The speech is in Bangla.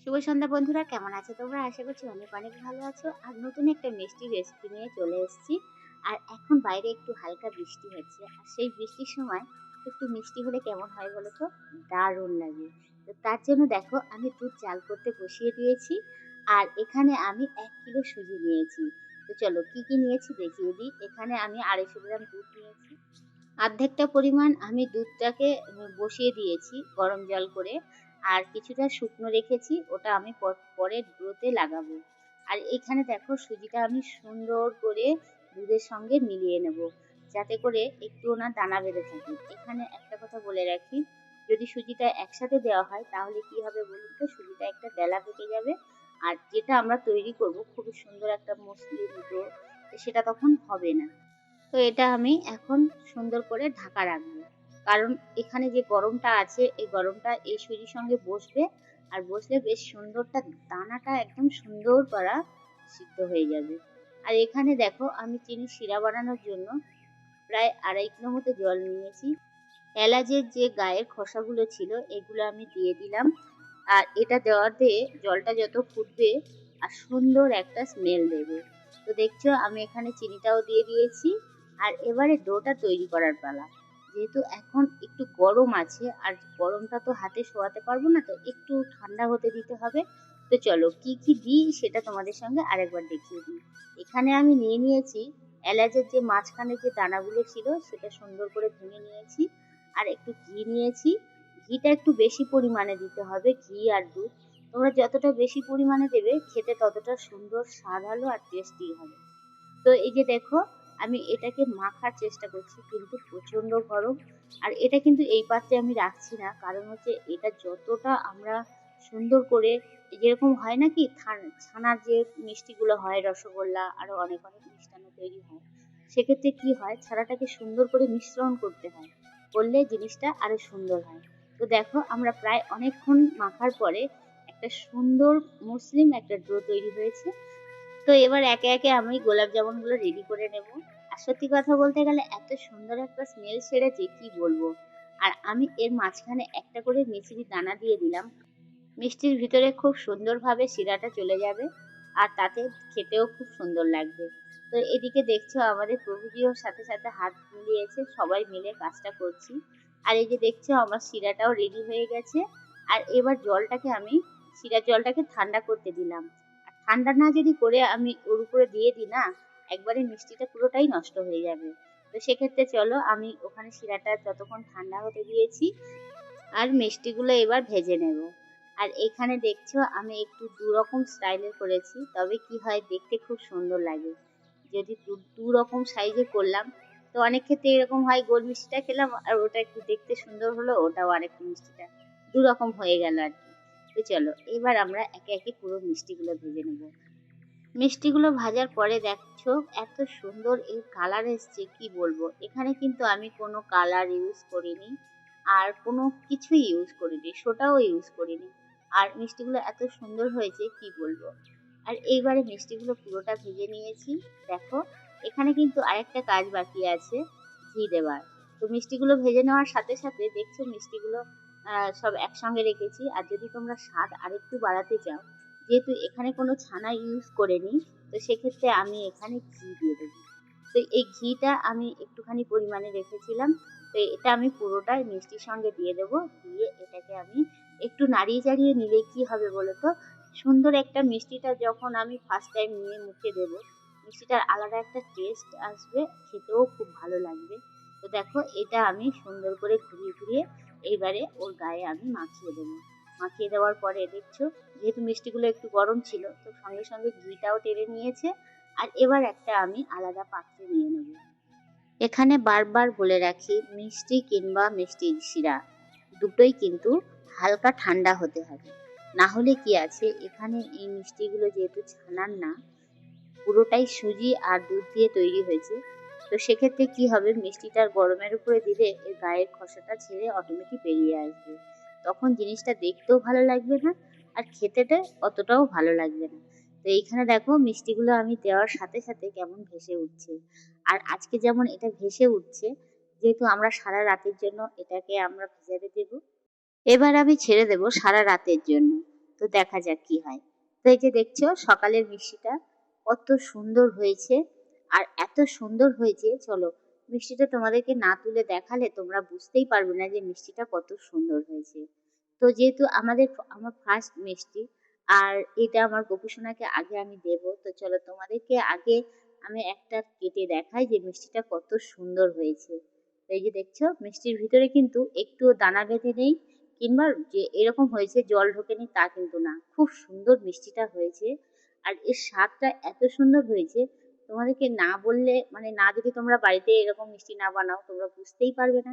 শুভ সন্ধ্যা বন্ধুরা, কেমন আছো তোমরা? আশা করছি অনেক অনেক ভালো আছো। আর নতুন একটা মিষ্টি রেসিপি নিয়ে চলে এসেছি। আর এখন বাইরে একটু হালকা বৃষ্টি হচ্ছে, আর সেই বৃষ্টির সময় একটু মিষ্টি হলে কেমন হয় বলো তো? দারুণ লাগে। তো তার জন্য দেখো, আমি দুধ জাল করতে বসিয়ে দিয়েছি। আর এখানে আমি 1 কিলো সুজি নিয়েছি। তো চলো কি কি নিয়েছি দেখিয়ে দিই। এখানে আমি 250 গ্রাম দুধ নিয়েছি। অর্ধেকটা পরিমাণ আমি দুধটাকে বসিয়ে দিয়েছি গরম জল করে। আর কিছুটা শুকনো রেখেছি, ওটা আমি পরে ডোতে লাগাবো। আর এখানে দেখো, সুজিটা আমি সুন্দর করে দুধের সঙ্গে মিলিয়ে নেব, যাতে করে একটুও না দানা বেঁধে থাকে। এখানে একটা কথা বলে রাখি, যদি সুজিটা একসাথে দেওয়া হয় তাহলে কি হবে বলুন তো? সুজিটা একটা ডেলা পেকে যাবে, আর যেটা আমরা তৈরি করব খুবই সুন্দর একটা মসলিন ডো, সেটা তখন হবে না। তো এটা আমি এখন সুন্দর করে ঢাকা রাখবো, কারণ এখানে যে গরমটা আছে এই গরমটা এই সুজির সঙ্গে বসবে। আর বসলে বেশ সুন্দরটা দানাটা একদম সুন্দর করা সিদ্ধ হয়ে যাবে। আর এখানে দেখো, আমি চিনি শিরা বানানোর জন্য প্রায় 2.5 কিলো মতো জল নিয়েছি। এলাচের যে গায়ের খোসাগুলো ছিল এগুলো আমি দিয়ে দিলাম। আর এটা দেওয়াতে জলটা যত ফুটবে আর সুন্দর একটা স্মেল দেবে। তো দেখছো, আমি এখানে চিনিটাও দিয়ে দিয়েছি। আর এবারে ডোটা তৈরি করার পালা। যেহেতু এখন একটু গরম আছে, আর গরমটা তো হাতে শোয়াতে পারবো না, তো একটু ঠান্ডা হতে দিতে হবে। তো চলো কি কি দিই সেটা তোমাদের সঙ্গে আরেকবার দেখিয়ে দিই। এখানে আমি নিয়ে নিয়েছি এলাচের যে মাঝখানে যে দানাগুলো ছিল সেটা সুন্দর করে ভেঙে নিয়েছি। আর একটু ঘি নিয়েছি। ঘিটা একটু বেশি পরিমাণে দিতে হবে, ঘি আর দুধ। তোমরা যতটা বেশি পরিমাণে দেবে খেতে ততটা সুন্দর স্বাদ হলো আর টেস্টি হবে। তো এই যে দেখো, আমি এটাকে মাখার চেষ্টা করছি, কিন্তু প্রচন্ড গরম। আর এটা কিন্তু এই পাত্রে আমি রাখছি না, কারণ হচ্ছে এটা যতটা আমরা সুন্দর করে, যেরকম হয় না কি ছানার যে মিষ্টিগুলো হয়, রসগোল্লা আরো অনেক অনেক মিষ্টান্ন তৈরি হয়, সেক্ষেত্রে কি হয়, ছানাটাকে সুন্দর করে মিশ্রণ করতে হয়, করলে জিনিসটা আরো সুন্দর হয়। তো দেখো, আমরা প্রায় অনেকক্ষণ মাখার পরে একটা সুন্দর মসৃণ একটা ডো তৈরি হয়েছে। তো এবার একে একে আমি গোলাপ জামুন গুলো রেডি করে নেব। আর সত্যি কথা বলতে গেলে এত সুন্দর একটা স্মেল ছেড়েছে, কি বলবো। আর আমি এর মাঝখানে একটা করে মিছরি দানা দিয়ে দিলাম। মিষ্টির ভিতরে খুব সুন্দরভাবে শিরাটা চলে যাবে, আর তাতে খেতেও খুব সুন্দর লাগবে। তো এদিকে দেখছো, আমাদের প্রভুজিও সাথে সাথে হাত মিলিয়েছে, সবাই মিলে কাজটা করছি। আর এই যে দেখছো, আমার শিরাটাও রেডি হয়ে গেছে। আর এবার জলটাকে আমি, শিরার জলটাকে ঠান্ডা করতে দিলাম। আর ঠান্ডা না যদি করে আমি ওর উপরে দিয়ে দিই না, একবারে মিষ্টিটা পুরোটাই নষ্ট হয়ে যাবে। তো সেক্ষেত্রে চলো, আমি ওখানে শিরাটা যতক্ষণ ঠান্ডা হতে দিয়েছি, আর মিষ্টিগুলো এবার ভেজে নেব। আর এখানে দেখছো, আমি একটু দু রকম স্টাইলের করেছি, তবে কি হয়, দেখতে খুব সুন্দর লাগে। যদি দু রকম সাইজে করলাম, তো অনেক ক্ষেত্রে এরকম হয়, গোল মিষ্টিটা খেলাম আর ওটা একটু দেখতে সুন্দর হলো, ওটাও আরেকটু মিষ্টিটা দু রকম হয়ে গেল আর কি। তো চলো এবার আমরা একে একে পুরো মিষ্টিগুলো ভেজে নেব। মিষ্টিগুলো ভাজার পরে দেখছো এত সুন্দর এর কালার এসছে, কি বলবো। এখানে কিন্তু আমি কোনো কালার ইউজ করিনি, আর কোনো কিছুই ইউজ করিনি, সোডাও ইউজ করিনি। আর মিষ্টিগুলো এত সুন্দর হয়েছে, কি বলবো। আর এইবারে মিষ্টিগুলো পুরোটা ভেজে নিয়েছি। দেখো, এখানে কিন্তু আরেকটা কাজ বাকি আছে, ঘি দেওয়ার। তো মিষ্টিগুলো ভেজে নেওয়ার সাথে সাথে দেখছো মিষ্টিগুলো সব একসঙ্গে রেখেছি। আর যদি তোমরা স্বাদ আরেকটু বাড়াতে চাও, যেহেতু এখানে কোনো ছানা ইউজ করিনি, তো সেক্ষেত্রে আমি এখানে ঘি দিয়ে দেবো। তো এই ঘিটা আমি একটুখানি পরিমাণে রেখেছিলাম। তো এটা আমি পুরোটাই মিষ্টির সঙ্গে দিয়ে দেবো। দিয়ে এটাকে আমি একটু নাড়িয়ে চাড়িয়ে নিলে কি হবে বলো তো? সুন্দর একটা, মিষ্টিটা যখন আমি ফার্স্ট টাইম নিয়ে মুখে দেবো, মিষ্টিটার আলাদা একটা টেস্ট আসবে, খেতেও খুব ভালো লাগবে। তো দেখো, এটা আমি সুন্দর করে ঘুরিয়ে ঘুরিয়ে এইবারে ওর গায়ে আমি মাখিয়ে দেবো। মাখিয়ে দেওয়ার পরে দেখছো, যেহেতু মিষ্টিগুলো একটু গরম ছিল, তো সঙ্গে সঙ্গে ঘিটাও টেনে নিয়েছে। আর এবার একটা আমি আলাদা পাত্রে নিয়ে নেব। এখানে বারবার বলে রাখি, মিষ্টি কিংবা মিষ্টির শিরা দুটোই কিন্তু হালকা ঠান্ডা হতে হবে। না হলে কি আছে, এখানে এই মিষ্টিগুলো যেহেতু ছানার না, পুরোটাই সুজি আর দুধ দিয়ে তৈরি হয়েছে, তো সেক্ষেত্রে কি হবে, মিষ্টিটার গরমের উপরে দিলে এর গায়ের খসাটা ছেড়ে অটোমেটিক বেরিয়ে আসবে। তখন জিনিসটা দেখতেও ভালো লাগবে না, আর খেতেটা অতটাও ভালো লাগবে না। তো এইখানে দেখো, মিষ্টিগুলো আমি দেওয়ার সাথে সাথে কেমন ভেসে উঠছে। আর আজকে যেমন এটা ভেসে উঠছে, যেহেতু আমরা সারা রাতের জন্য এটাকে আমরা ভিজাতে দেবো। এবার আমি ছেড়ে দেবো সারা রাতের জন্য। তো দেখা যাক কি হয়। তো এই যে দেখছো সকালের মিষ্টিটা কত সুন্দর হয়েছে, আর এত সুন্দর হয়েছে, চলো মিষ্টিটা তোমাদেরকে না তুলে দেখালে তোমরা বুঝতেই পারবে না যে মিষ্টিটা কত সুন্দর হয়েছে। তো যেহেতু আমার ফার্স্ট মিষ্টি, আর এটা আমার গোপুসোনাকে আগে আমি দেব, তো চলো তোমাদেরকে আগে আমি একটা কেটে দেখাই যে মিষ্টিটা কত সুন্দর হয়েছে। তো এই যে দেখছো মিষ্টির ভিতরে কিন্তু একটুও দানা বেঁধে নেই, কিংবা যে এরকম হয়েছে জল ঢোকেনি তা কিন্তু না, খুব সুন্দর মিষ্টিটা হয়েছে। আর এর স্বাদটা এত সুন্দর হয়েছে, তোমাদেরকে না বললে, মানে না যদি তোমরা বাড়িতে এরকম মিষ্টি না বানাও তোমরা বুঝতেই পারবে না।